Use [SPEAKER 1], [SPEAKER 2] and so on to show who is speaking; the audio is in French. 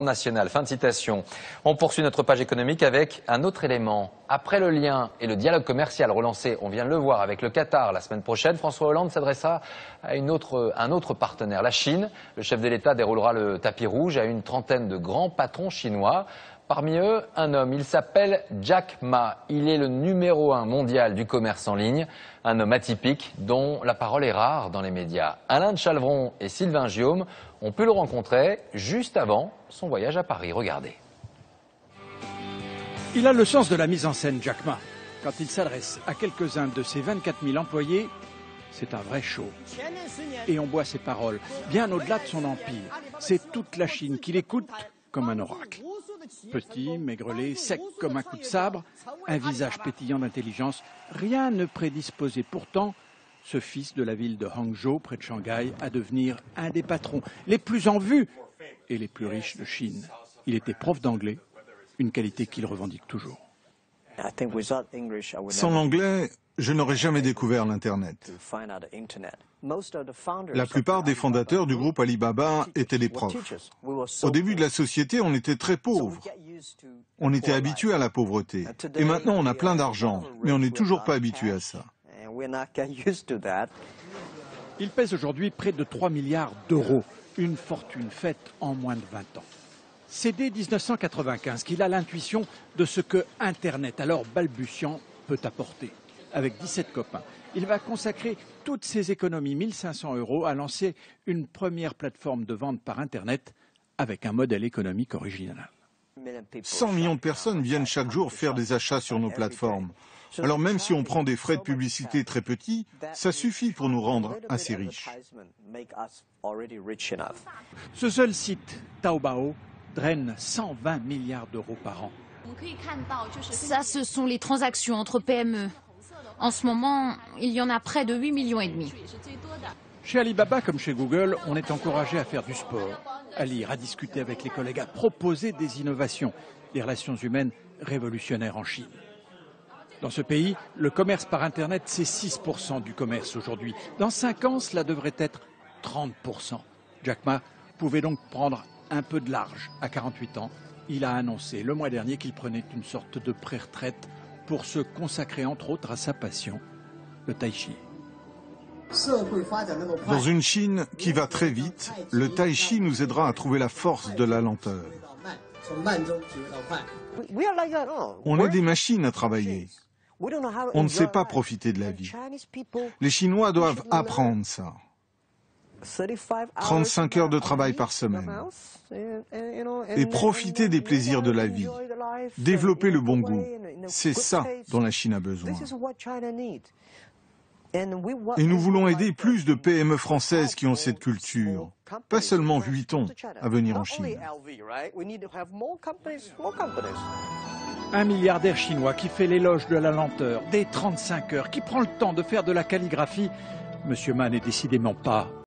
[SPEAKER 1] National. Fin de citation. On poursuit notre page économique avec un autre élément. Après le lien et le dialogue commercial relancé, on vient de le voir avec le Qatar la semaine prochaine, François Hollande s'adressa à un autre partenaire, la Chine. Le chef de l'État déroulera le tapis rouge à une trentaine de grands patrons chinois. Parmi eux, un homme, il s'appelle Jack Ma. Il est le numéro 1 mondial du commerce en ligne. Un homme atypique dont la parole est rare dans les médias. Alain de Chalvron et Sylvain Giaume ont pu le rencontrer juste avant son voyage à Paris. Regardez.
[SPEAKER 2] Il a le sens de la mise en scène, Jack Ma. Quand il s'adresse à quelques-uns de ses 24 000 employés, c'est un vrai show. Et on boit ses paroles, bien au-delà de son empire. C'est toute la Chine qui l'écoute comme un oracle. Petit, maigrelet, sec comme un coup de sabre, un visage pétillant d'intelligence, rien ne prédisposait pourtant ce fils de la ville de Hangzhou, près de Shanghai, à devenir un des patrons les plus en vue et les plus riches de Chine. Il était prof d'anglais, une qualité qu'il revendique toujours.
[SPEAKER 3] Sans l'anglais, je n'aurais jamais découvert l'Internet. La plupart des fondateurs du groupe Alibaba étaient des profs. Au début de la société, on était très pauvres. On était habitué à la pauvreté. Et maintenant, on a plein d'argent, mais on n'est toujours pas habitué à ça.
[SPEAKER 2] Il pèse aujourd'hui près de 3 milliards d'euros, une fortune faite en moins de 20 ans. C'est dès 1995 qu'il a l'intuition de ce que Internet, alors balbutiant, peut apporter. Avec 17 copains, il va consacrer toutes ses économies, 1 500 €, à lancer une première plateforme de vente par Internet avec un modèle économique original.
[SPEAKER 3] 100 millions de personnes viennent chaque jour faire des achats sur nos plateformes. Alors même si on prend des frais de publicité très petits, ça suffit pour nous rendre assez riches.
[SPEAKER 2] Ce seul site, Taobao, draine 120 milliards d'euros par an.
[SPEAKER 4] Ça, ce sont les transactions entre PME. En ce moment, il y en a près de 8,5 millions.
[SPEAKER 2] Chez Alibaba, comme chez Google, on est encouragé à faire du sport, à lire, à discuter avec les collègues, à proposer des innovations, des relations humaines révolutionnaires en Chine. Dans ce pays, le commerce par Internet, c'est 6% du commerce aujourd'hui. Dans 5 ans, cela devrait être 30%. Jack Ma pouvait donc prendre un peu de large. À 48 ans, il a annoncé le mois dernier qu'il prenait une sorte de pré-retraite pour se consacrer entre autres à sa passion, le tai chi.
[SPEAKER 3] Dans une Chine qui va très vite, le tai chi nous aidera à trouver la force de la lenteur. On est des machines à travailler. On ne sait pas profiter de la vie. Les Chinois doivent apprendre ça. 35 heures de travail par semaine. Et profiter des plaisirs de la vie. Développer le bon goût. C'est ça dont la Chine a besoin. Et nous voulons aider plus de PME françaises qui ont cette culture. Pas seulement Vuitton à venir en Chine.
[SPEAKER 2] Un milliardaire chinois qui fait l'éloge de la lenteur, des 35 heures, qui prend le temps de faire de la calligraphie. Monsieur Ma n'est décidément pas